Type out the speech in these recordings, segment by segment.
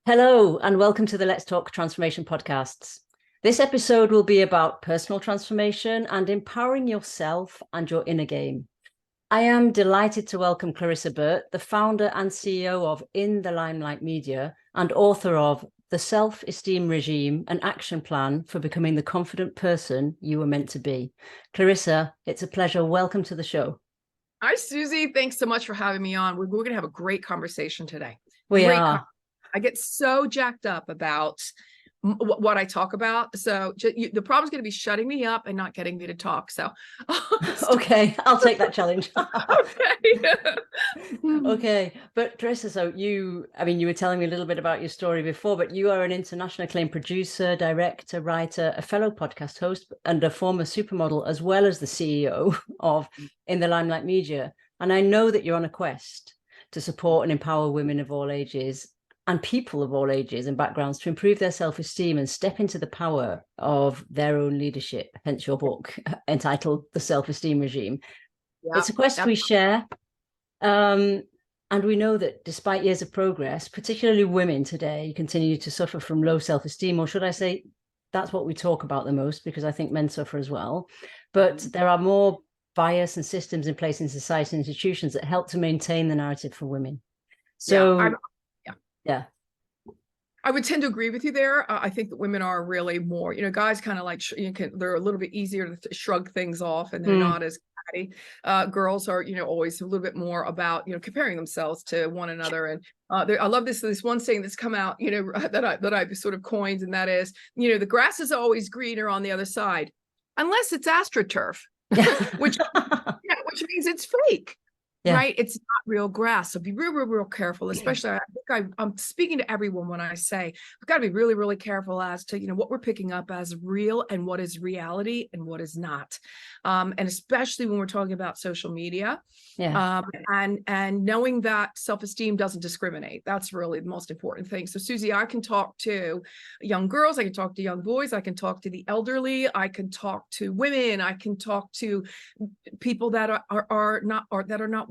Hello, and welcome to the Let's Talk Transformation podcasts. This episode will be about personal transformation and empowering yourself and your inner game. I am delighted to welcome Clarissa Burt, the founder and CEO of In the Limelight Media and author of The Self Esteem Regime, an action plan for becoming the confident person you were meant to be. Clarissa, it's a pleasure. Welcome to the show. Hi, Susie. Thanks so much for having me on. We're going to have a great conversation today. We are. I get so jacked up about what I talk about. So the problem's going to be shutting me up and not getting me to talk. So, okay, I'll take that challenge. Okay. Okay, but Clarissa, so you were telling me a little bit about your story before, but you are an international acclaimed producer, director, writer, a fellow podcast host, and a former supermodel, as well as the CEO of In the Limelight Media. And I know that you're on a quest to support and empower women of all ages and people of all ages and backgrounds to improve their self-esteem and step into the power of their own leadership, hence your book entitled The Self Esteem Regime. Yeah, it's a quest we share. And we know that despite years of progress, particularly women today continue to suffer from low self-esteem, or should I say, that's what we talk about the most, because I think men suffer as well. But there are more bias and systems in place in society and institutions that help to maintain the narrative for women. So yeah, I would tend to agree with you there. I think that women are really more, guys kind of like, they're a little bit easier to shrug things off and they're not as catty. Girls are, always a little bit more about, comparing themselves to one another. And I love this one saying that's come out, that I've sort of coined, and that is, the grass is always greener on the other side, unless it's AstroTurf, which means it's fake. Yeah. Right. It's not real grass. So be real careful, especially I think I'm speaking to everyone when I say we've got to be really, really careful as to, what we're picking up as real and what is reality and what is not. And especially when we're talking about social media. Yeah. And knowing that self-esteem doesn't discriminate. That's really the most important thing. So Susie, I can talk to young girls, I can talk to young boys, I can talk to the elderly, I can talk to women, I can talk to people that are not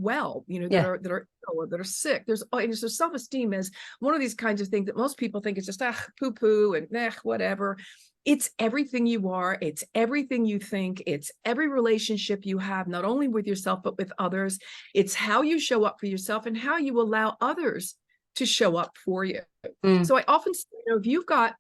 well, that are ill or that are sick. So self-esteem is one of these kinds of things that most people think it's just poo-poo and whatever. It's everything you are. It's everything you think. It's every relationship you have, not only with yourself, but with others. It's how you show up for yourself and how you allow others to show up for you. So I often say, if you've got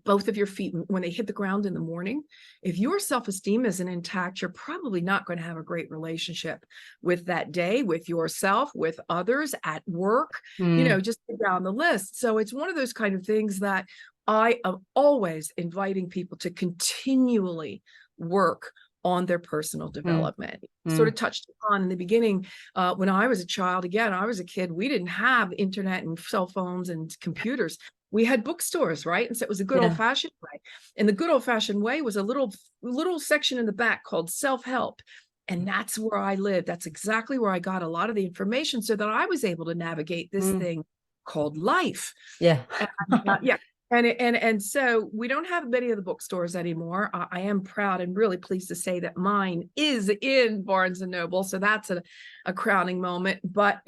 both of your feet, when they hit the ground in the morning, if your self-esteem isn't intact, you're probably not going to have a great relationship with that day, with yourself, with others, at work, just down the list. So it's one of those kind of things that I am always inviting people to continually work on their personal development. Sort of touched on in the beginning, when I was a child, again, I was a kid, we didn't have internet and cell phones and computers. We had bookstores, right? And so it was a good old-fashioned way. And the good old-fashioned way was a little section in the back called self-help. And that's where I lived. That's exactly where I got a lot of the information so that I was able to navigate this thing called life. Yeah. And so we don't have many of the bookstores anymore. I am proud and really pleased to say that mine is in Barnes and Noble. So that's a crowning moment. But,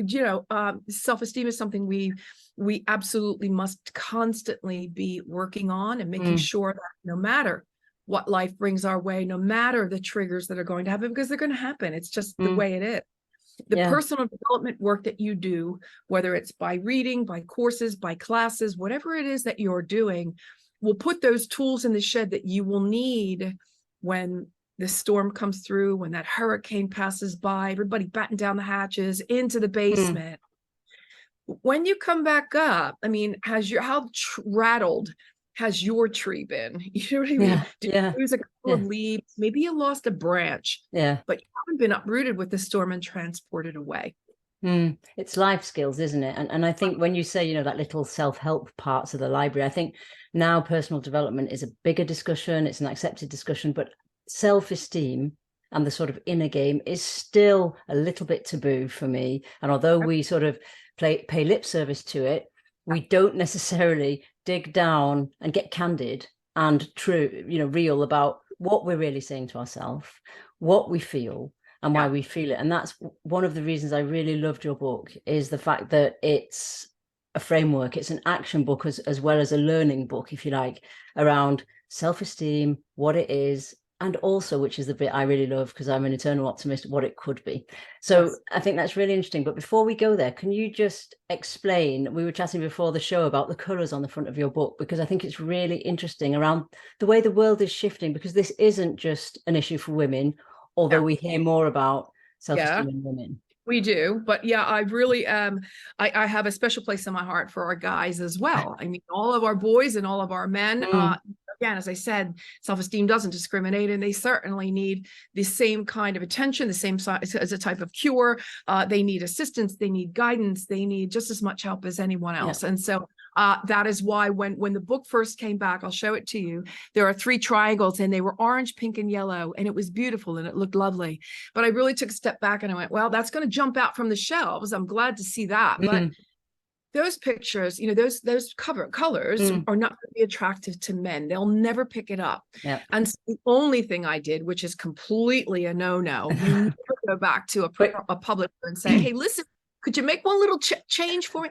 self-esteem is something we absolutely must constantly be working on and making sure that no matter what life brings our way, no matter the triggers that are going to happen, because they're going to happen. It's just the way it is. The personal development work that you do, whether it's by reading, by courses, by classes, whatever it is that you're doing, will put those tools in the shed that you will need when the storm comes through, when that hurricane passes by, everybody batten down the hatches into the basement. When you come back up, how rattled has your tree been? You know what I mean? Did you lose a couple of leaves? Maybe you lost a branch, but you haven't been uprooted with the storm and transported away. It's life skills, isn't it? And I think when you say, that little self-help parts of the library, I think now personal development is a bigger discussion. It's an accepted discussion, but self-esteem and the sort of inner game is still a little bit taboo for me. And although we sort of pay lip service to it, we don't necessarily dig down and get candid and true, real about what we're really saying to ourselves, what we feel and why we feel it. And that's one of the reasons I really loved your book, is the fact that it's a framework. It's an action book as well as a learning book, if you like, around self-esteem, what it is, and also, which is the bit I really love because I'm an eternal optimist, what it could be. So Yes. I think that's really interesting. But before we go there, can you just explain, we were chatting before the show about the colors on the front of your book, because I think it's really interesting around the way the world is shifting, because this isn't just an issue for women, although Yeah. we hear more about Yeah. self-esteem in women. We do, but yeah, I really I have a special place in my heart for our guys as well. I mean, all of our boys and all of our men. Again, as I said, self-esteem doesn't discriminate, and they certainly need the same kind of attention, the same size as a type of cure. They need assistance, they need guidance, they need just as much help as anyone else. And so that is why when the book first came back, I'll show it to you. There are 3 triangles, and they were orange, pink, and yellow, and it was beautiful and it looked lovely. But I really took a step back and I went, well, that's going to jump out from the shelves. I'm glad to see that. But those pictures, you know, those cover colors are not going to be attractive to men. They'll never pick it up. And so the only thing I did, which is completely a no-no, you never go back to a publisher and say, hey, listen, could you make one little change for me?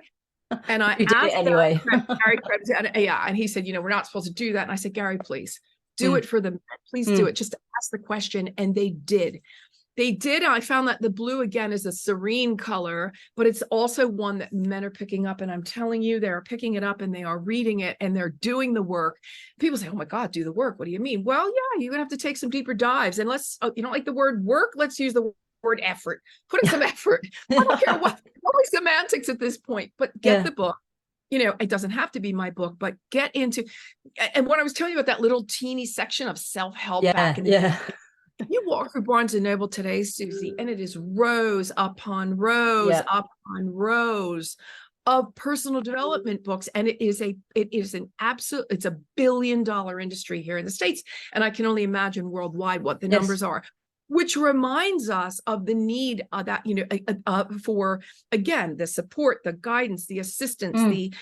And I asked anyway. Gary, and he said, you know, we're not supposed to do that. And I said, Gary, please do it for them. Please do it. Just ask the question. And they did. They did. I found that the blue, again, is a serene color, but it's also one that men are picking up. And I'm telling you, they're picking it up and they are reading it and they're doing the work. People say, oh my God, do the work. What do you mean? Well, yeah, you're gonna have to take some deeper dives. And you don't like the word work? Let's use the word effort. Put in some effort. I don't care what semantics at this point, but get the book. You know, it doesn't have to be my book, but get into, and what I was telling you about that little teeny section of self-help back in the you walk through Barnes and Noble today, Susie, and it is rows upon rows upon rows of personal development books. And it's a $1 billion industry here in the States. And I can only imagine worldwide what the numbers are, which reminds us of the need that, you know, for, again, the support, the guidance, the assistance, the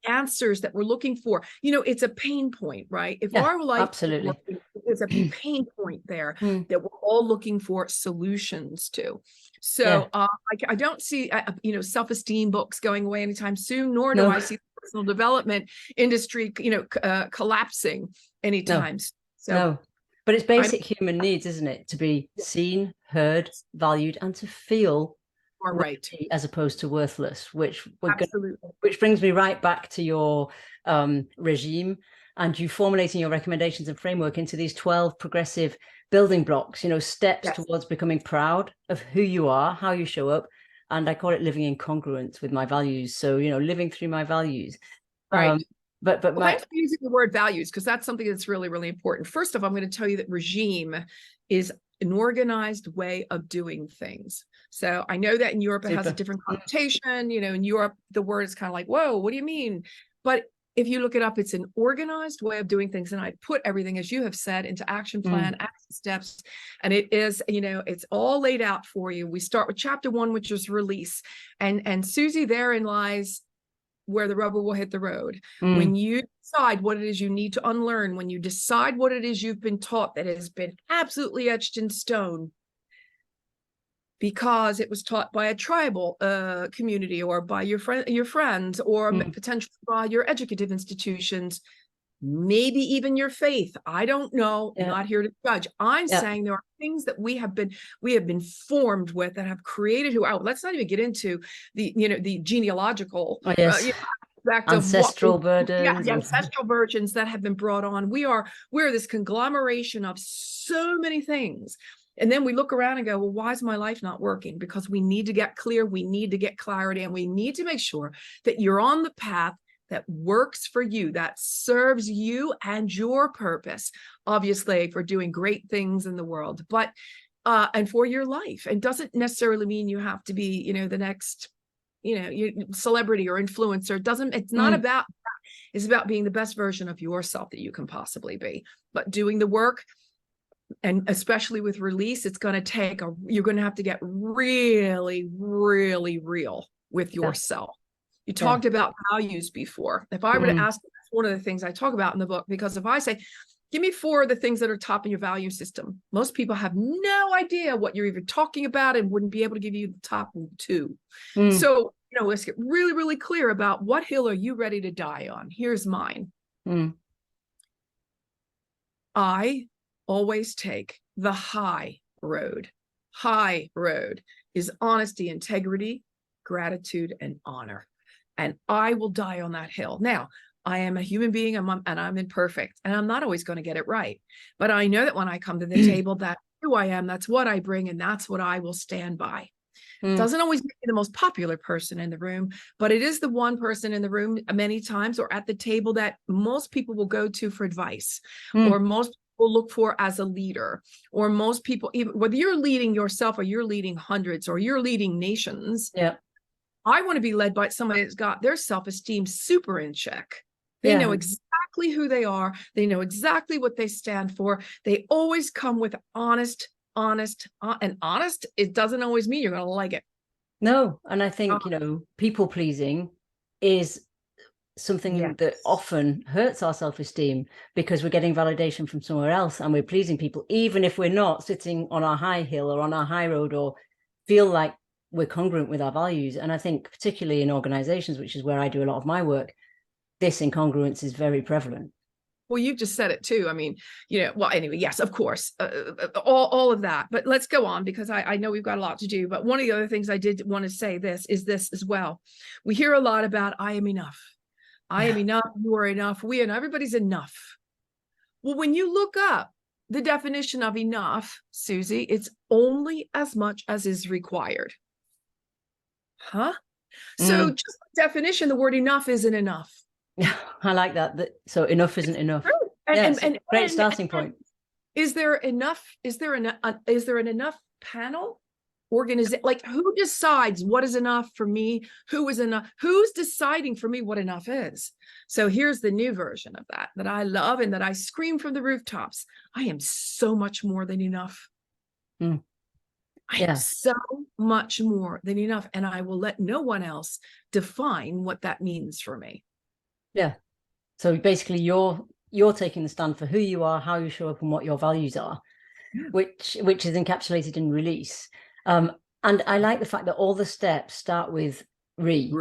answers that we're looking for. You know, it's a pain point, right? If our life absolutely is a pain point there that we're all looking for solutions to. So I don't see, you know, self-esteem books going away anytime soon, nor do I see the personal development industry, you know, collapsing anytime soon. So, but it's basic human needs, isn't it? To be seen, heard, valued, and to feel worthy as opposed to worthless, which brings me right back to your regime and you formulating your recommendations and framework into these 12 progressive building blocks, you know, steps towards becoming proud of who you are, how you show up. And I call it living in congruence with my values. So, you know, living through my values. But thanks for using the word values, because that's something that's really, really important. First off, I'm going to tell you that regime is an organized way of doing things. So I know that in Europe, it has a different connotation. You know, in Europe, the word is kind of like, whoa, what do you mean? But if you look it up, it's an organized way of doing things. And I put everything, as you have said, into action plan, action steps. And it is, you know, it's all laid out for you. We start with chapter 1, which is release. And Susie, therein lies where the rubber will hit the road. When you decide what it is you need to unlearn, when you decide what it is you've been taught that has been absolutely etched in stone, because it was taught by a tribal community or by your friends, or potentially by your educative institutions, maybe even your faith. I don't know. I'm not here to judge. I'm saying there are things that we have been formed with that have created who. Let's not even get into the genealogical ancestral burdens. Ancestral burdens that have been brought on. We're this conglomeration of so many things. And then we look around and go, well, why is my life not working? Because we need to get clear, we need to get clarity, and we need to make sure that you're on the path that works for you, that serves you and your purpose, obviously, for doing great things in the world, but and for your life. And doesn't necessarily mean you have to be, you know, the next, you know, celebrity or influencer. It's not about that. It's about being the best version of yourself that you can possibly be, but doing the work. And especially with release, it's going to take you're going to have to get really, really real with yourself. You talked about values before. If I were to ask, that's one of the things I talk about in the book, because if I say, give me 4 of the things that are top in your value system, most people have no idea what you're even talking about and wouldn't be able to give you the top 2. So let's get really, really clear about what hill are you ready to die on? Here's mine. I always take the high road. High road is honesty, integrity, gratitude, and honor. And I will die on that hill. Now, I am a human being and I'm imperfect, and I'm not always going to get it right. But I know that when I come to the table, that's who I am, that's what I bring, and that's what I will stand by. Doesn't always make me the most popular person in the room, but it is the one person in the room many times or at the table that most people will go to for advice, or most people look for as a leader, or most people, even whether you're leading yourself or you're leading hundreds or you're leading nations. Yeah. I want to be led by somebody that's got their self-esteem super in check. They know exactly who they are. They know exactly what they stand for. They always come with honest, and honest, it doesn't always mean you're going to like it. No. And I think, people pleasing is something that often hurts our self-esteem, because we're getting validation from somewhere else and we're pleasing people, even if we're not sitting on our high hill or on our high road or feel like we're congruent with our values. And I think particularly in organizations, which is where I do a lot of my work, this incongruence is very prevalent. Well, you just said it too. I mean, well, anyway, yes, of course, all of that. But let's go on, because I know we've got a lot to do. But one of the other things I did want to say this as well. We hear a lot about I am enough. I am enough. You are enough. We and everybody's enough. Well, when you look up the definition of enough, Susie, it's only as much as is required. Huh? So just by definition, the word enough isn't enough. Yeah, I like that. So enough isn't enough. And great starting point. Is there enough? Is there an enough panel? Like, who decides what is enough for me? Who is enough? Who's deciding for me what enough is? So here's the new version of that I love and that I scream from the rooftops. I am so much more than enough. I am so much more than enough, and I will let no one else define what that means for me. Yeah. So basically you're taking the stand for who you are, how you show up, and what your values are, which is encapsulated in release. And I like the fact that all the steps start with re.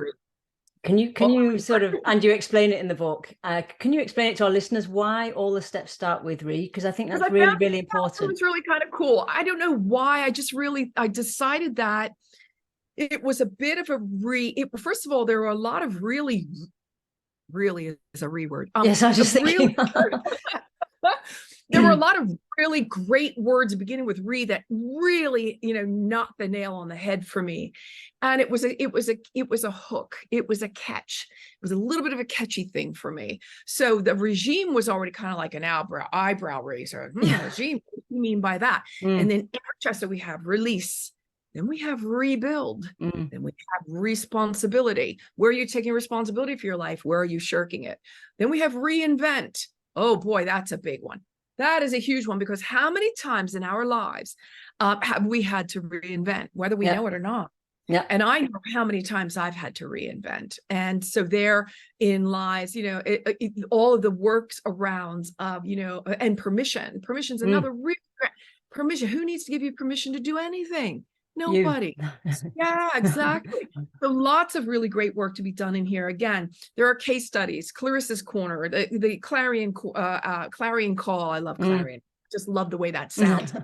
Can you sort of, and you explain it in the book, can you explain it to our listeners why all the steps start with re? Because I think that's really, really important. It's really kind of cool. I don't know why. I decided that it was a bit of a first of all, there were a lot of really is a re word. Yes, I was just thinking. There were a lot of really great words beginning with re that really, knocked the nail on the head for me. And it was a hook. It was a catch. It was a little bit of a catchy thing for me. So the regime was already kind of like an eyebrow raiser. Regime, what do you mean by that? And then in Rochester, we have release. Then we have rebuild. Then we have responsibility. Where are you taking responsibility for your life? Where are you shirking it? Then we have reinvent. Oh boy, that's a big one. That is a huge one, because how many times in our lives have we had to reinvent, whether we know it or not? Yeah. And I know how many times I've had to reinvent. And so therein lies, all of the works around, and permission. Permission's another permission. Who needs to give you permission to do anything? Nobody. Yeah, exactly. So lots of really great work to be done in here. Again, there are case studies, Clarissa's Corner, the Clarion Call. I love Clarion. Just love the way that sounds.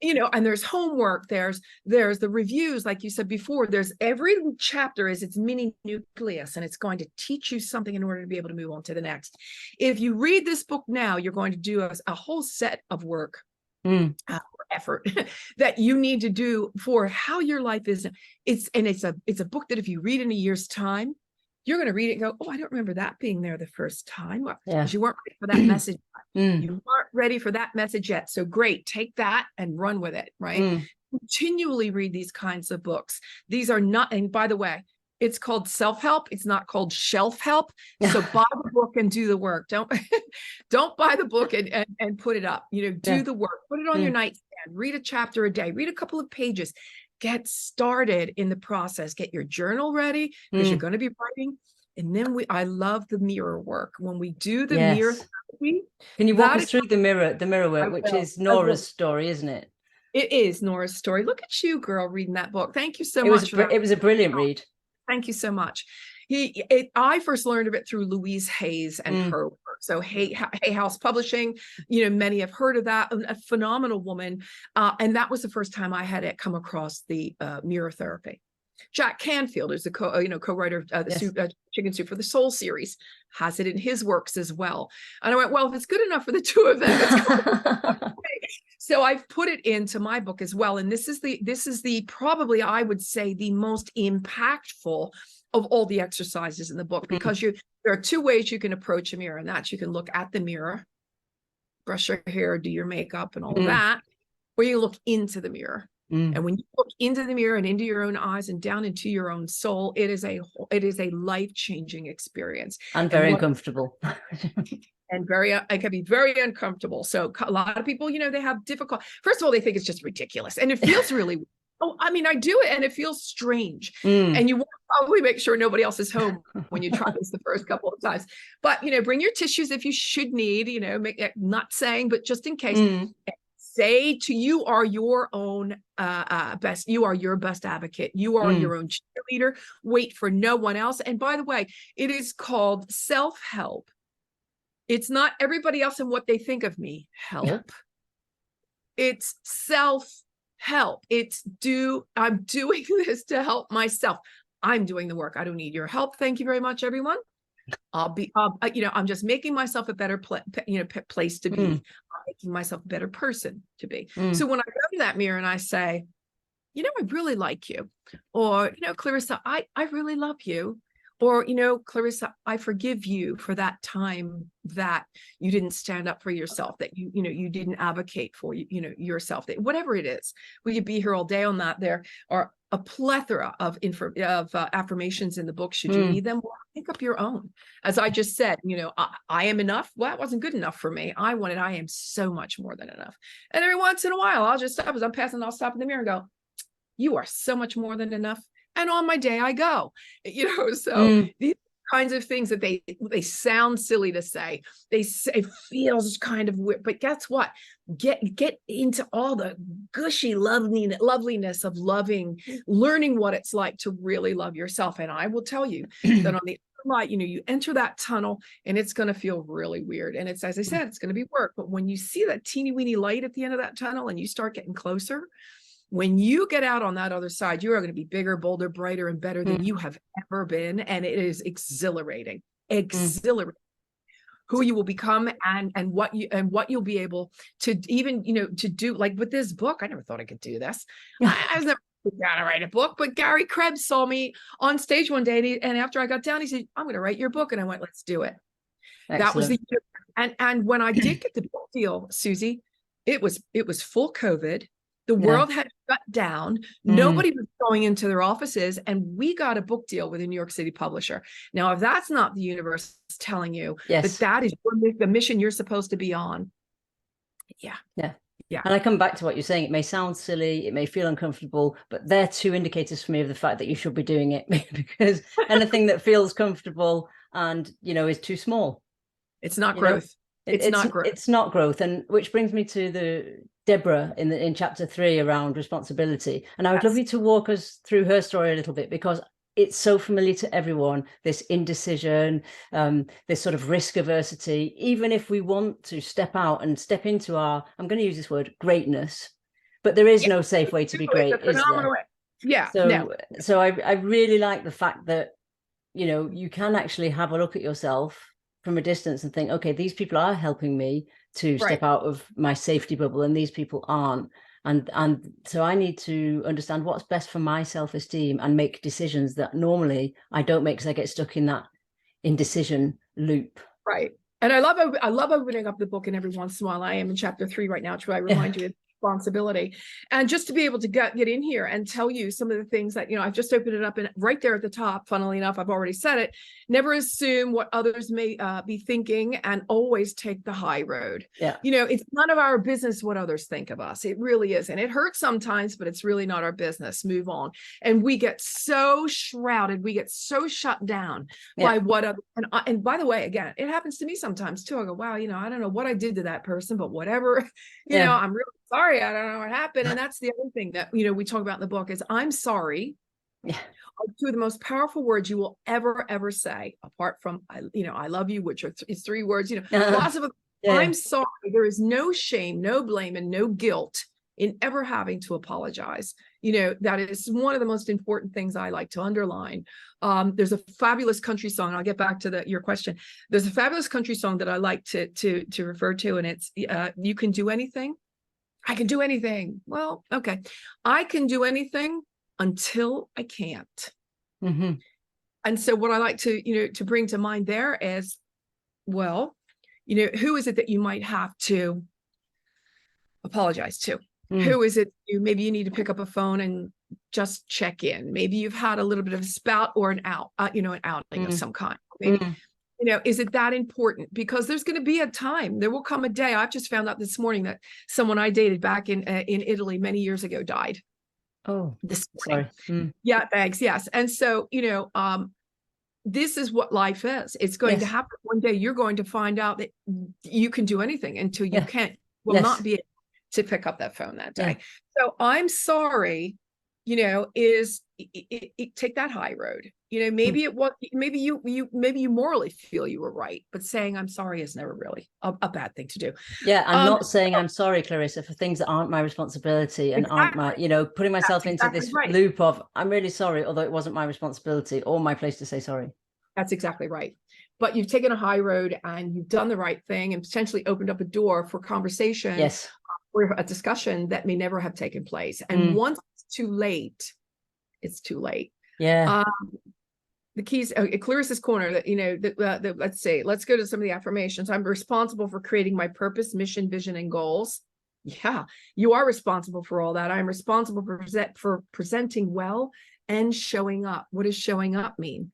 And there's homework, there's the reviews, like you said before, there's every chapter is its mini nucleus, and it's going to teach you something in order to be able to move on to the next. If you read this book now, you're going to do a whole set of work. Effort that you need to do for how your life is. It's a book that if you read in a year's time, you're going to read it and go, oh, I don't remember that being there the first time, because you weren't ready for that message. You weren't ready for that message yet. So great, take that and run with it, right? Continually read these kinds of books. These are not, and by the way, it's called self-help. It's not called shelf help. So buy the book and do the work. Don't buy the book and put it up. Do the work. Put it on your nightstand. Read a chapter a day. Read a couple of pages. Get started in the process. Get your journal ready, because you're going to be writing. And then I love the mirror work. When we do the mirror therapy. Can you walk us through the mirror work, which is Nora's story, isn't it? It is Nora's story. Look at you, girl, reading that book. Thank you so much. It was a brilliant read. Thank you so much. I first learned of it through Louise Hayes and her work. So Hay House Publishing, many have heard of that. A phenomenal woman. And that was the first time I had come across the mirror therapy. Jack Canfield is a co-writer of the Chicken Soup for the Soul series, has it in his works as well. And I went, well, if it's good enough for the two of them, it's good. So I've put it into my book as well. And this is the probably, I would say, the most impactful of all the exercises in the book, because there are two ways you can approach a mirror, and that's you can look at the mirror, brush your hair, do your makeup and all of that, or you look into the mirror. And when you look into the mirror and into your own eyes and down into your own soul, it is a life-changing experience. And very uncomfortable. And it can be very uncomfortable. So a lot of people, they have difficult, first of all, they think it's just ridiculous. And it feels really, I do it and it feels strange. And you want to probably make sure nobody else is home when you try this the first couple of times. But, bring your tissues if you should need, not saying, but just in case. Say to you are your own best. You are your best advocate. You are your own cheerleader. Wait for no one else. And by the way, it is called self-help. It's not everybody else and what they think of me. Help. It's self-help. I'm doing this to help myself. I'm doing the work. I don't need your help. Thank you very much, everyone. I'm just making myself a better place to be. I'm making myself a better person to be. So when I go to that mirror and I say, I really like you, or, Clarissa, I really love you, or, Clarissa, I forgive you for that time that you didn't stand up for yourself, that you didn't advocate for yourself, that whatever it is, we could be here all day on that. There are a plethora of affirmations in the book. Should you need them, well, pick up your own. As I just said, I am enough. Well, that wasn't good enough for me. I am so much more than enough. And every once in a while, I'll just stop as I'm passing. I'll stop in the mirror and go, you are so much more than enough. And on my day I go, so these kinds of things that they sound silly to say, it feels kind of weird, but guess what? Get into all the gushy loveliness of learning what it's like to really love yourself. And I will tell you that on the other light, you enter that tunnel and it's going to feel really weird. And it's, as I said, it's going to be work. But when you see that teeny weeny light at the end of that tunnel and you start getting closer, when you get out on that other side, you are going to be bigger, bolder, brighter, and better than you have ever been. And it is exhilarating, who you will become and what you'll be able to even, to do. Like with this book, I never thought I could do this. I was never going to write a book, but Gary Krebs saw me on stage one day. And after I got down, he said, I'm going to write your book. And I went, let's do it. Excellent. That was and when I did get the book deal, Susie, it was full COVID. The world had shut down. Nobody was going into their offices, and we got a book deal with a New York City publisher. Now, if that's not the universe telling you that is the mission you're supposed to be on. Yeah. And I come back to what you're saying. It may sound silly, it may feel uncomfortable, but they're two indicators for me of the fact that you should be doing it, because anything that feels comfortable and, is too small. It's not growth. It's not growth. It's not growth. And which brings me to the Deborah in chapter 3 around responsibility. And I would love you to walk us through her story a little bit, because it's so familiar to everyone, this indecision, this sort of risk aversity, even if we want to step out and step into our, I'm going to use this word, greatness, but there is no safe way to be great, is there? Yeah. So I really like the fact that, you can actually have a look at yourself from a distance and think, okay, these people are helping me to step out of my safety bubble, and these people aren't. And so I need to understand what's best for my self-esteem and make decisions that normally I don't make, because I get stuck in that indecision loop. Right. And I love opening up the book, and every once in a while, I am in chapter 3 right now, to I remind you of responsibility. And just to be able to get in here and tell you some of the things that, I've just opened it up, and right there at the top, funnily enough, I've already said it, never assume what others may be thinking, and always take the high road. It's none of our business what others think of us. It really is. And it hurts sometimes, but it's really not our business. Move on. And we get so shrouded, we get so shut down by what other, and by the way, again, it happens to me sometimes too. I go, wow, I don't know what I did to that person, but whatever, I'm really sorry. I don't know what happened. And that's the other thing that, we talk about in the book is I'm sorry. two of the most powerful words you will ever say, apart from, I love you, which is 3 words, lots of, Yeah. I'm sorry. There is no shame, no blame, and no guilt in ever having to apologize. That is one of the most important things I like to underline. There's a fabulous country song. I'll get back to your question. There's a fabulous country song that I like to refer to, and it's you can do anything. I can do anything. Well, okay. I can do anything until I can't. Mm-hmm. And so what I like to bring to mind there is, well, who is it that you might have to apologize to? Who is it? Maybe you need to pick up a phone and just check in. Maybe you've had a little bit of a spout or an outing of some kind. Maybe, is it that important? Because there's going to be a time, there will come a day. I've just found out this morning that someone I dated back in Italy many years ago died. Oh, this morning. Sorry. Yeah, thanks. Yes. And so, this is what life is. It's going to happen one day. You're going to find out that you can do anything until you can't, will not be able to pick up that phone that day. So I'm sorry, is take that high road. Maybe maybe you morally feel you were right, but saying I'm sorry is never really a bad thing to do. Yeah, I'm not saying I'm sorry, Clarissa, for things that aren't my responsibility and aren't my, putting myself into this loop of I'm really sorry, although it wasn't my responsibility or my place to say sorry. That's exactly right. But you've taken a high road and you've done the right thing and potentially opened up a door for conversation. Yes. Or a discussion that may never have taken place. And once it's too late, it's too late. Yeah. The keys, Clarissa's Corner, that, let's go to some of the affirmations. I'm responsible for creating my purpose, mission, vision, and goals. Yeah, you are responsible for all that. I'm responsible for presenting well and showing up. What does showing up mean?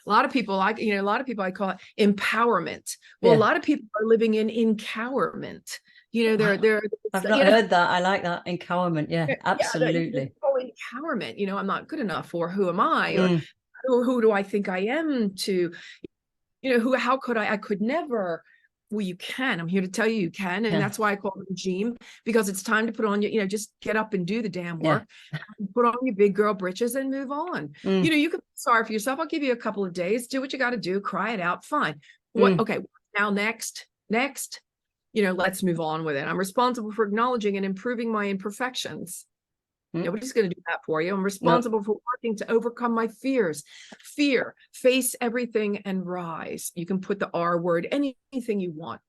A lot of people, I call it empowerment. Well, a lot of people are living in encowerment. I've not heard that. I like that. Encowerment. Yeah, absolutely. Encowerment. I'm not good enough, or who am I? Or who do I think I am to, how could I could never. Well, you can. I'm here to tell you can. And that's why I call it regime, because it's time to put on your, just get up and do the damn work. Put on your big girl britches and move on. You can be sorry for yourself. I'll give you a couple of days. Do what you got to do. Cry it out. Fine. Okay. Now next, let's move on with it. I'm responsible for acknowledging and improving my imperfections. Nobody's going to do that for you. I'm responsible for working to overcome my fears. Fear, face everything and rise. You can put the R word, anything you want.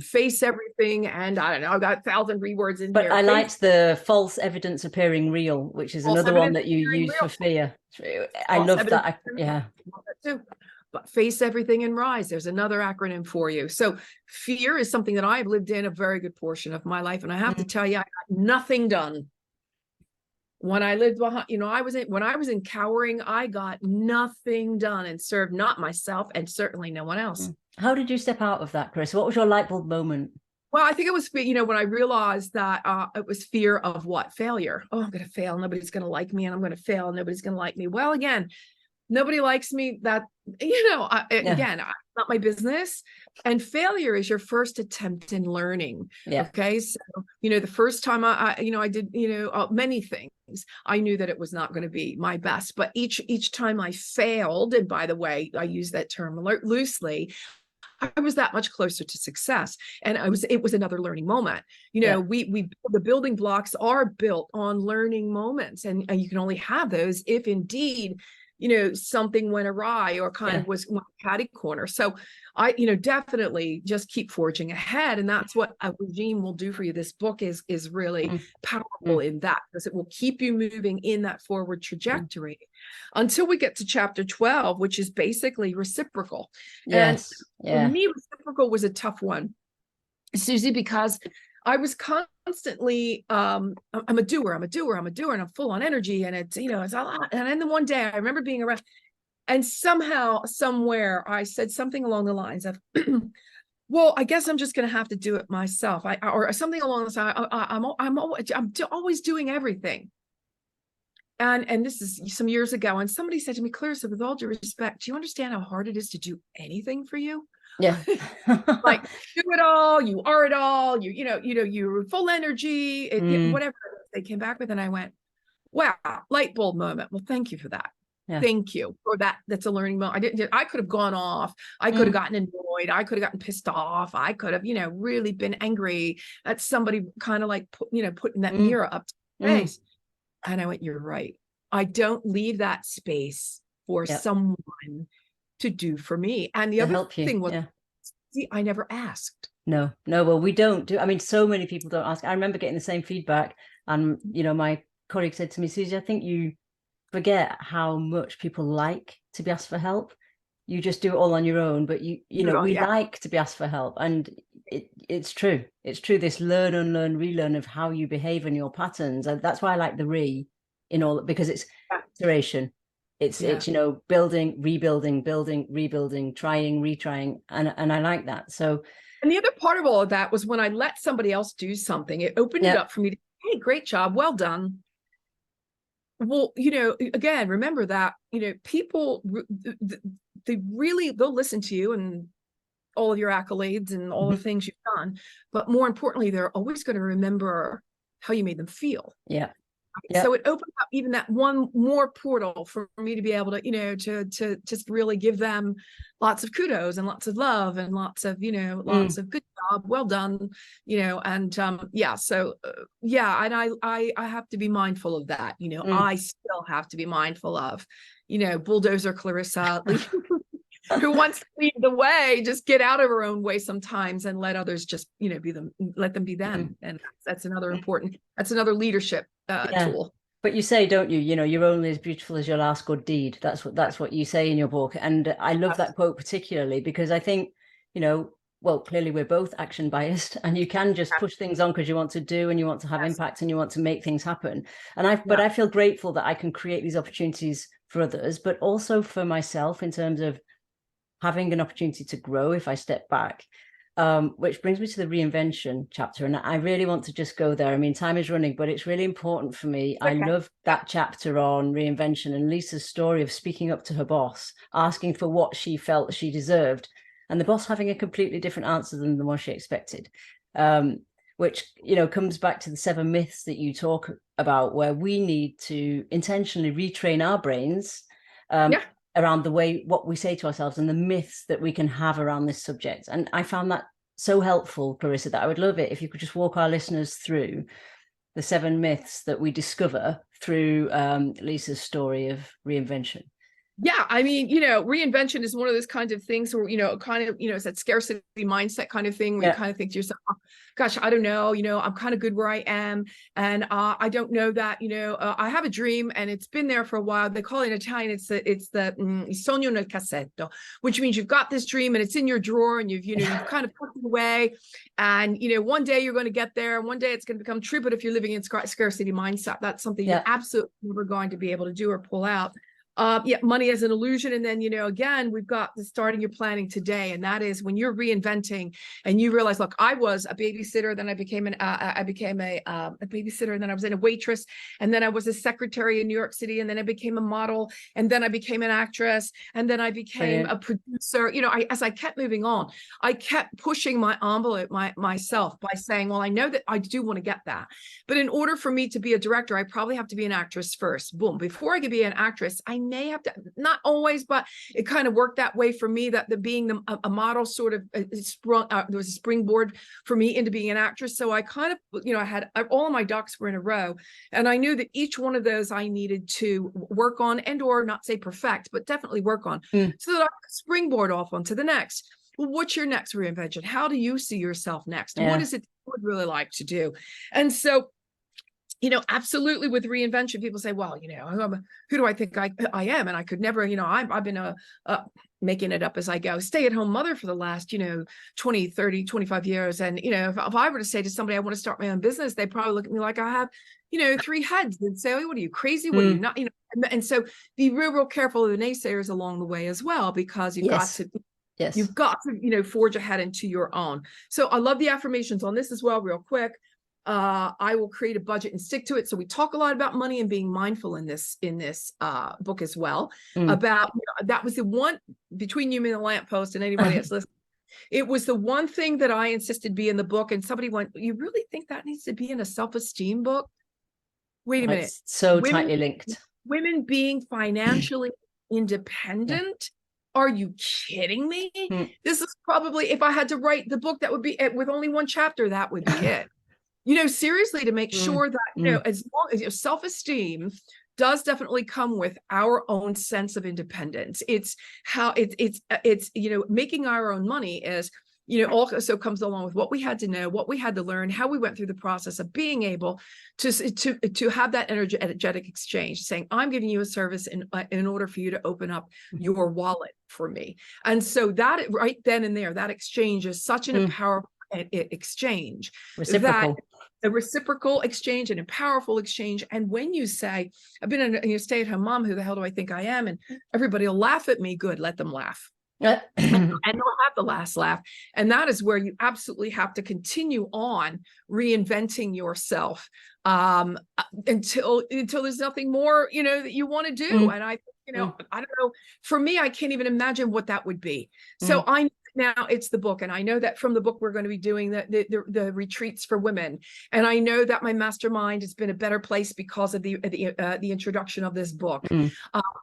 Face everything, and I don't know, I've got 1,000 words in but here. I liked the false evidence appearing real, which is another one that you use for fear. I love that. But face everything and rise. There's another acronym for you. So fear is something that I've lived in a very good portion of my life. And I have to tell you, I got nothing done. When I lived behind, when I was in cowering, I got nothing done and served not myself and certainly no one else. How did you step out of that, Chris? What was your light bulb moment? Well, I think it was, when I realized that it was fear of what? Failure. Oh, I'm going to fail. Nobody's going to like me, and I'm going to fail. Nobody's going to like me. Well, again, nobody likes me. That, again, not my business. And failure is your first attempt in learning. Okay. So, the first time I did, many things, I knew that it was not going to be my best, but each time I failed, and by the way, I use that term loosely, I was that much closer to success. And it was another learning moment. The building blocks are built on learning moments, and you can only have those if indeed something went awry or kind of was catty corner. So I, definitely just keep forging ahead. And that's what a regime will do for you. This book is really powerful in that, because it will keep you moving in that forward trajectory until we get to chapter 12, which is basically reciprocal. And for me, reciprocal was a tough one, Susie, because I was constantly, I'm a doer, and I'm full on energy, and it's, it's a lot. And then one day I remember being around, and somehow, somewhere I said something along the lines of, well, I guess I'm just going to have to do it myself. Or something along the line. I'm always doing everything. And this is some years ago. And somebody said to me, Clarissa, with all due respect, do you understand how hard it is to do anything for you? Yeah. Like, do it all, you are it all, you're full energy, whatever they came back with. And I went, wow, light bulb moment. Well, thank you for that. Thank you for that. That's a learning moment. I could have gone off. I could have gotten annoyed. I could have gotten pissed off. I could have, really been angry at somebody, kind of like, putting that mirror up to my face. And I went, you're right. I don't leave that space for someone to do for me. And the other thing was, see, I never asked. No. Well, we don't do. I mean, so many people don't ask. I remember getting the same feedback, and my colleague said to me, Susie, I think you forget how much people like to be asked for help. You just do it all on your own, but we like to be asked for help. And it's true. It's true. This learn, unlearn, relearn of how you behave and your patterns. And that's why I like the re in all, because it's iteration. It's building, rebuilding, building, rebuilding, trying, retrying. And I like that. So, and the other part of all of that was when I let somebody else do something, it opened it up for me to, hey, great job, well done. Well, again, remember that, people, they'll listen to you and all of your accolades and all the things you've done. But more importantly, they're always going to remember how you made them feel. Yeah. So it opened up even that one more portal for me to be able to, to just really give them lots of kudos and lots of love and lots of, lots of good job, well done, and so and I have to be mindful of that. I still have to be mindful of, bulldozer Clarissa who wants to lead the way, just get out of her own way sometimes and let others just, let them be them. And that's another leadership tool. But you say, don't you, you're only as beautiful as your last good deed. That's what you say in your book. And I love that quote particularly, because I think, well, clearly we're both action biased, and you can just push things on because you want to do and you want to have impact and you want to make things happen. And but I feel grateful that I can create these opportunities for others, but also for myself in terms of having an opportunity to grow if I step back, which brings me to the reinvention chapter. And I really want to just go there. I mean, time is running, but it's really important for me. Okay. I love that chapter on reinvention and Lisa's story of speaking up to her boss, asking for what she felt she deserved, and the boss having a completely different answer than the one she expected, which, comes back to the 7 myths that you talk about, where we need to intentionally retrain our brains around what we say to ourselves and the myths that we can have around this subject. And I found that so helpful, Clarissa, that I would love it if you could just walk our listeners through the 7 myths that we discover through Lisa's story of reinvention. Yeah, I mean, reinvention is one of those kinds of things where, it's that scarcity mindset kind of thing where you kind of think to yourself, oh, gosh, I don't know, I'm kind of good where I am. And I don't know that, I have a dream and it's been there for a while. They call it in Italian, it's the sogno nel cassetto, which means you've got this dream and it's in your drawer and you've kind of put it away. And, one day you're going to get there and one day it's going to become true. But if you're living in scarcity mindset, that's something you're absolutely never going to be able to do or pull out. Money as an illusion. And then, again, we've got the starting your planning today. And that is when you're reinventing and you realize, look, I was a babysitter, then I became a babysitter, and then I was a waitress, and then I was a secretary in New York City, and then I became a model, and then I became an actress, and then I became a producer. As I kept moving on, I kept pushing my envelope myself by saying, well, I know that I do want to get that. But in order for me to be a director, I probably have to be an actress first. Boom. Before I could be an actress, I may have to, not always, but it kind of worked that way for me, that being a model sort of there was a springboard for me into being an actress. So I kind of, I had all of my ducks were in a row, and I knew that each one of those I needed to work on or not say perfect, but definitely work on so that I could springboard off onto the next. Well, what's your next reinvention? How do you see yourself next? What is it you would really like to do? And so, absolutely with reinvention, people say, well, who do I think I am? And I could never, I've been making it up as I go, stay-at-home mother for the last, 20, 30, 25 years. And, if I were to say to somebody, I want to start my own business, they probably look at me like I have, 3 heads and say, oh, what are you, crazy? What are you not, and so be real careful of the naysayers along the way as well, because you've got to, you've got to, forge ahead into your own. So I love the affirmations on this as well, real quick. I will create a budget and stick to it. So we talk a lot about money and being mindful in this book as well. About that was the one between you and the lamppost and anybody that's listening. It was the one thing that I insisted be in the book, and somebody went, "You really think that needs to be in a self-esteem book?" Wait a minute. So tightly linked. women being financially independent. Are you kidding me? This is probably, if I had to write the book, that would be it, with only one chapter, that would be it. Seriously, to make sure that, as long as self-esteem does definitely come with our own sense of independence. It's how it's making our own money is, also comes along with what we had to know, what we had to learn, how we went through the process of being able to have that energetic exchange, saying, I'm giving you a service in order for you to open up your wallet for me. And so that right then and there, that exchange is such an powerful exchange, reciprocal. A reciprocal exchange and a powerful exchange. And when you say, I've been a stay-at-home mom, who the hell do I think I am? And everybody will laugh at me. Good, let them laugh. And they'll have the last laugh. And that is where you absolutely have to continue on reinventing yourself until there's nothing more, that you want to do. And I don't know, for me, I can't even imagine what that would be. So I now it's the book. And I know that from the book, we're going to be doing the retreats for women. And I know that my mastermind has been a better place because of the introduction of this book.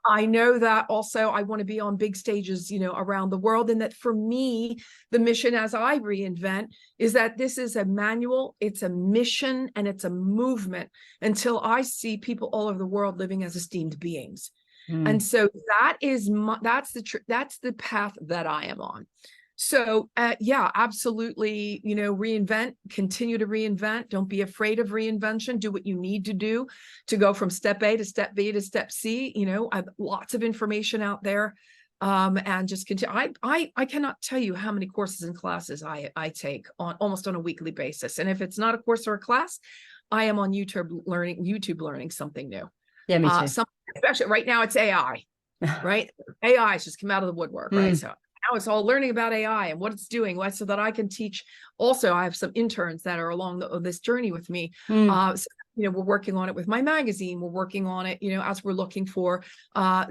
I know that also I want to be on big stages, around the world. And that for me, the mission as I reinvent is that this is a manual, it's a mission, and it's a movement until I see people all over the world living as esteemed beings. And so that's the path that I am on. So absolutely, reinvent, continue to reinvent. Don't be afraid of reinvention. Do what you need to do to go from step A to step B to step C. I have lots of information out there, and just continue. I cannot tell you how many courses and classes I take almost on a weekly basis. And if it's not a course or a class, I am on YouTube learning something new. Yeah, me too. Especially right now, it's AI, right? AI has just come out of the woodwork, right? So now it's all learning about AI and what it's doing, so that I can teach. Also, I have some interns that are along this journey with me. So, we're working on it with my magazine. We're working on it, as we're looking for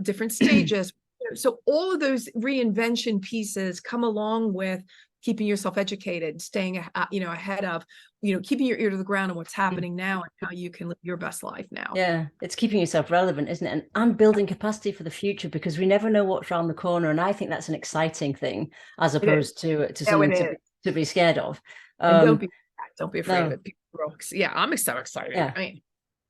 different stages. So all of those reinvention pieces come along with keeping yourself educated, staying, ahead of, keeping your ear to the ground on what's happening now and how you can live your best life now. Yeah, it's keeping yourself relevant, isn't it? And building capacity for the future, because we never know what's around the corner. And I think that's an exciting thing, as opposed to something to be scared of. And don't be afraid of it. Yeah, I'm so excited. Yeah. I mean,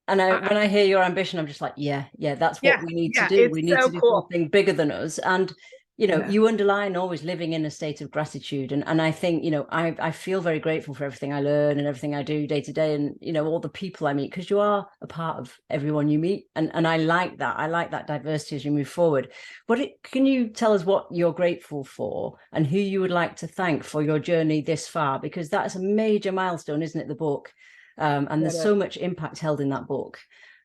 and when I hear your ambition, I'm just like, yeah, that's what we need to do. We need to do something bigger than us. And you underline always living in a state of gratitude. And I think, I feel very grateful for everything I learn and everything I do day to day, and, all the people I meet, because you are a part of everyone you meet. And I like that. I like that diversity as you move forward. Can you tell us what you're grateful for and who you would like to thank for your journey this far? Because that's a major milestone, isn't it, the book? And there's so much impact held in that book,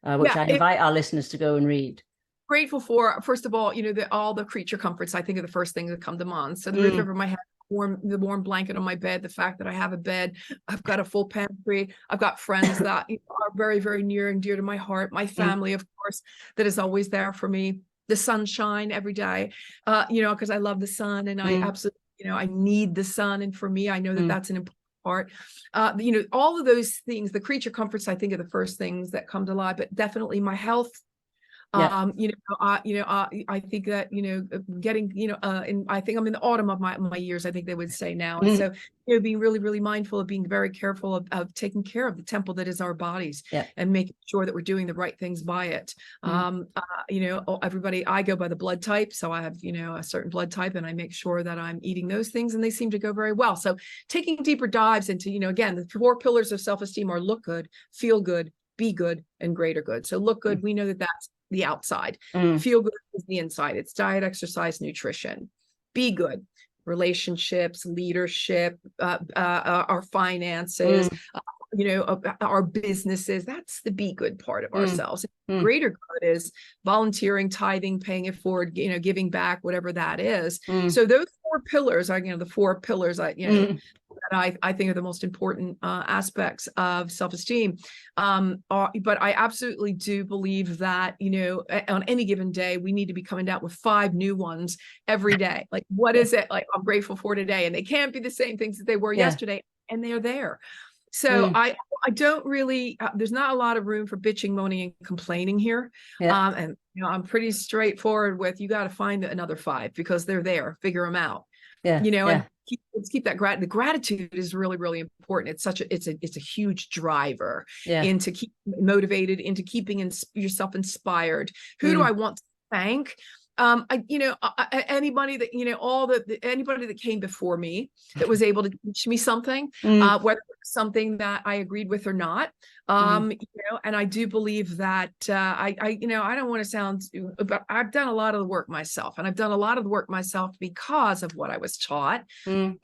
which I invite our listeners to go and read. Grateful for, first of all, all the creature comforts, I think, are the first things that come to mind. So the roof over my head, the warm blanket on my bed, the fact that I have a bed, I've got a full pantry, I've got friends that are very, very near and dear to my heart, my family, of course, that is always there for me, the sunshine every day, because I love the sun, and I absolutely, I need the sun. And for me, I know that that's an important part. All of those things, the creature comforts, I think, are the first things that come to light, but definitely my health. I think that, getting, and I think I'm in the autumn of my years, I think they would say now. And so, being really, really mindful of being very careful of taking care of the temple that is our bodies, and making sure that we're doing the right things by it. Everybody, I go by the blood type. So I have, a certain blood type, and I make sure that I'm eating those things, and they seem to go very well. So taking deeper dives into, again, the 4 pillars of self-esteem are look good, feel good, be good, and greater good. So look good, we know that that's the outside. Feel good is the inside. It's diet, exercise, nutrition. Be good, relationships, leadership, our finances, our businesses. That's the be good part of ourselves. Greater good is volunteering, tithing, paying it forward, giving back, whatever that is. So those 4 pillars are, the 4 pillars that I think are the most important aspects of self-esteem. But I absolutely do believe that, on any given day, we need to be coming out with 5 new ones every day. Like, what is it like I'm grateful for today? And they can't be the same things that they were yesterday, and they're there. So I I don't really, there's not a lot of room for bitching, moaning, and complaining here. Yeah. And I'm pretty straightforward with, you got to find another 5 because they're there, figure them out. Yeah. And let's keep that the gratitude is really, really important. It's a huge driver into keep motivated, into keeping yourself inspired. Who do I want to thank? Anybody that, anybody that came before me that was able to teach me something, whether it's something that I agreed with or not. And I do believe that, I don't want to sound, but I've done a lot of the work myself, and I've done a lot of the work myself because of what I was taught. And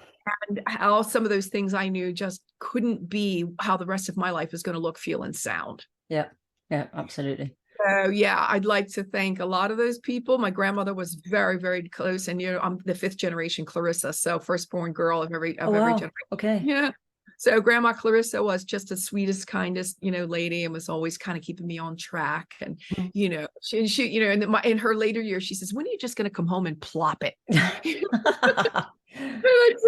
how some of those things I knew just couldn't be how the rest of my life is going to look, feel, and sound. Yeah, absolutely. So yeah, I'd like to thank a lot of those people. My grandmother was very, very close, and I'm the 5th generation Clarissa, so firstborn girl of every generation. Okay. Yeah. So Grandma Clarissa was just the sweetest, kindest, lady, and was always kind of keeping me on track. And she in her later years, she says, "When are you just going to come home and plop it?" I said,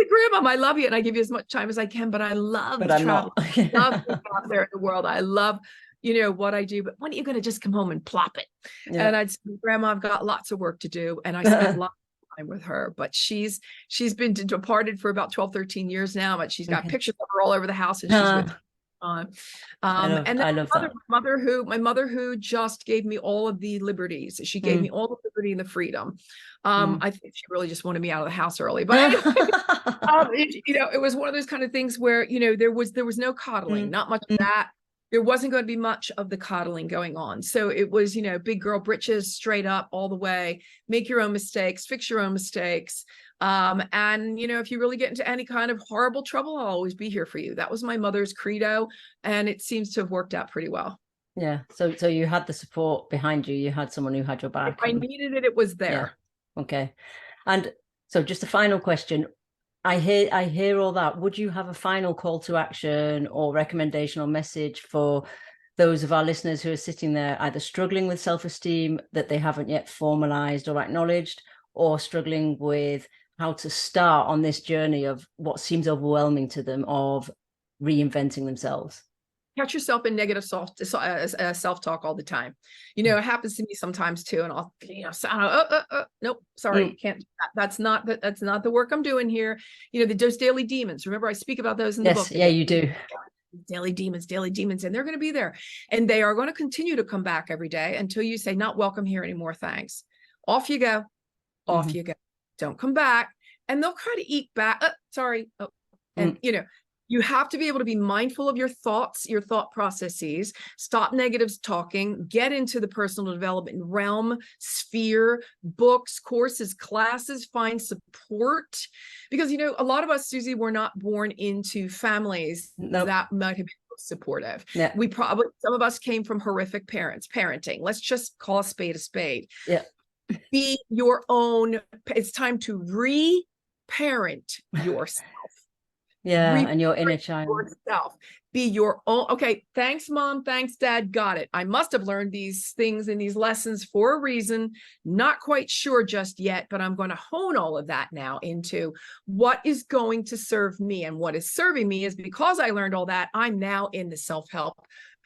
"Grandma, I love you, and I give you as much time as I can, but I love travel. I love being out there in the world. I love." what I do, but when are you going to just come home and plop it? Yeah. And I'd say, "Grandma, I've got lots of work to do." And I spent lots of time with her, but she's been departed for about 12, 13 years now, but she's got pictures of her all over the house, and she's with me. And then my mother who just gave me all of the liberties. She gave me all the liberty and the freedom. I think she really just wanted me out of the house early, but anyway, it was one of those kind of things where, there was no coddling, not much of that. There wasn't going to be much of the coddling going on. So it was, big girl britches, straight up all the way, make your own mistakes, fix your own mistakes. And, if you really get into any kind of horrible trouble, I'll always be here for you. That was my mother's credo. And it seems to have worked out pretty well. Yeah. So you had the support behind you. You had someone who had your back. If I needed it, it was there. Yeah. Okay. And so just a final question. I hear all that. Would you have a final call to action or recommendation or message for those of our listeners who are sitting there either struggling with self-esteem that they haven't yet formalized or acknowledged, or struggling with how to start on this journey of what seems overwhelming to them of reinventing themselves? Catch yourself in negative self-talk all the time. It happens to me sometimes too. And I'll, nope, sorry, can't. That's not the work I'm doing here. Those daily demons. Remember, I speak about those in the book. Yeah, you do. Daily demons, and they're going to be there, and they are going to continue to come back every day until you say, "Not welcome here anymore. Thanks." Off you go. Off you go. Don't come back, and they'll try to eat back. Sorry. And you have to be able to be mindful of your thoughts, your thought processes, stop negative talking, get into the personal development realm, sphere, books, courses, classes, find support. Because, a lot of us, Susie, were not born into families that might have been supportive. Yeah. Some of us came from horrific parenting. Let's just call a spade a spade. Yeah. Be your own. It's time to re-parent yourself. Yeah, and your inner child. Yourself. Be your own. Okay, thanks, Mom. Thanks, Dad. Got it. I must have learned these things and these lessons for a reason. Not quite sure just yet, but I'm going to hone all of that now into what is going to serve me. And what is serving me is because I learned all that, I'm now in the self-help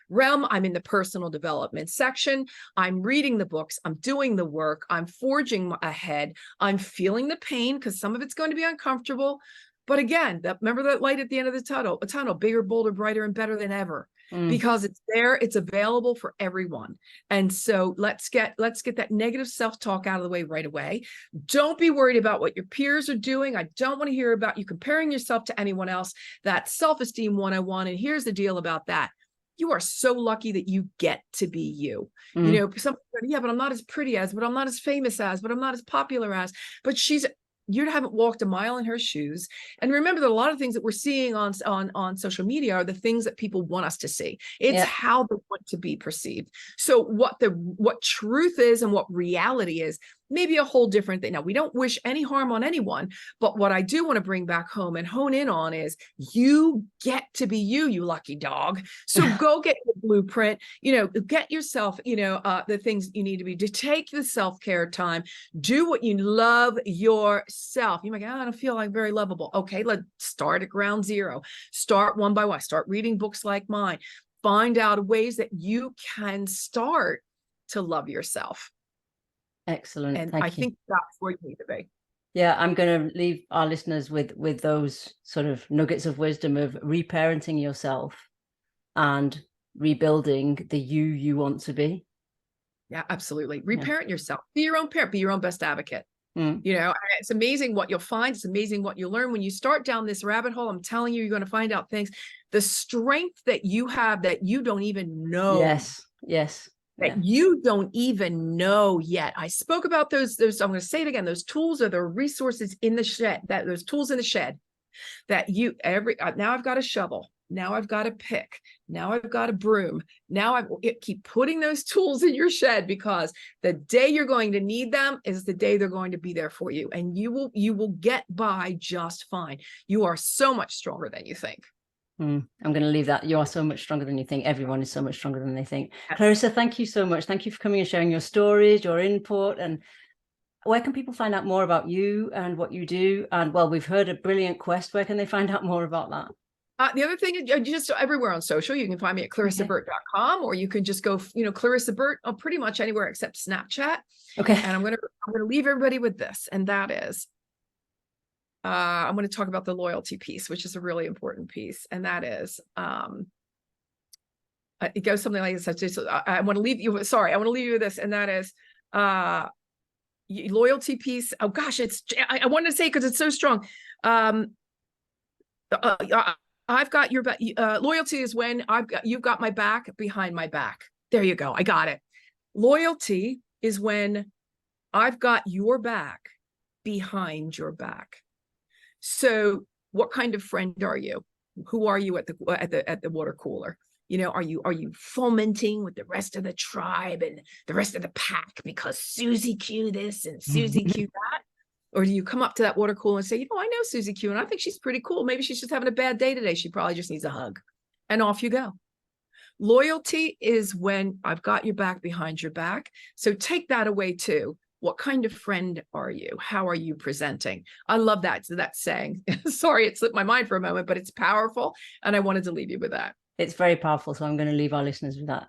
realm. I'm in the personal development section. I'm reading the books. I'm doing the work. I'm forging ahead. I'm feeling the pain because some of it's going to be uncomfortable. But again, remember that light at the end of the tunnel, bigger, bolder, brighter, and better than ever, because it's there, it's available for everyone. And so let's get that negative self-talk out of the way right away. Don't be worried about what your peers are doing. I don't want to hear about you comparing yourself to anyone else. That's self-esteem 101. And here's the deal about that. You are so lucky that you get to be you. Some, but I'm not as pretty as, but I'm not as famous as, but I'm not as popular as, but you haven't walked a mile in her shoes. And remember that a lot of things that we're seeing on social media are the things that people want us to see. It's how they want to be perceived. So what truth is and what reality is maybe a whole different thing. Now, we don't wish any harm on anyone, but what I do want to bring back home and hone in on is you get to be you, you lucky dog. So go get your blueprint, get yourself, the things you need to take the self-care time, do what you love yourself. You might go, I don't feel like very lovable. Okay, let's start at ground zero. Start one by one. Start reading books like mine. Find out ways that you can start to love yourself. Excellent. And Thank I you. think that's where you need to be. Yeah, I'm going to leave our listeners with those sort of nuggets of wisdom of reparenting yourself and rebuilding the you want to be. Yeah, absolutely. Reparent yourself. Be your own parent. Be your own best advocate. It's amazing what you'll find. It's amazing what you'll learn when you start down this rabbit hole. I'm telling you, you're going to find out things, the strength that you have that you don't even know. Yes. That you don't even know yet. I spoke about those, I'm going to say it again, those tools are the resources in the shed, those tools in the shed that now I've got a shovel. Now I've got a pick. Now I've got a broom. Now keep putting those tools in your shed, because the day you're going to need them is the day they're going to be there for you. And you will get by just fine. You are so much stronger than you think. I'm going to leave that. You are so much stronger than you think. Everyone is so much stronger than they think. Clarissa, thank you so much. Thank you for coming and sharing your stories, your input. And where can people find out more about you and what you do? And well, we've heard a brilliant quest. Where can they find out more about that? The other thing is just everywhere on social. You can find me at clarissaburt.com, or you can just go, Clarissa Burt on pretty much anywhere except Snapchat. Okay. And I'm going to leave everybody with this. And that is, I'm going to talk about the loyalty piece, which is a really important piece. And that is, it goes something like this. I want to leave you with this. And that is, loyalty piece. Oh gosh, I wanted to say, because it's so strong. I've got your back. Loyalty is when you've got my back behind my back. There you go. I got it. Loyalty is when I've got your back behind your back. So what kind of friend are you? Who are you at the water cooler? Are you fomenting with the rest of the tribe and the rest of the pack because Susie Q this and Susie Q that? Or do you come up to that water cooler and say, I know Susie Q and I think she's pretty cool. Maybe she's just having a bad day today. She probably just needs a hug. And off you go. Loyalty is when I've got your back behind your back. So take that away too. What kind of friend are you? How are you presenting? I love that saying. Sorry, it slipped my mind for a moment, but it's powerful. And I wanted to leave you with that. It's very powerful. So I'm going to leave our listeners with that.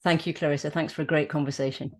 Thank you, Clarissa. Thanks for a great conversation.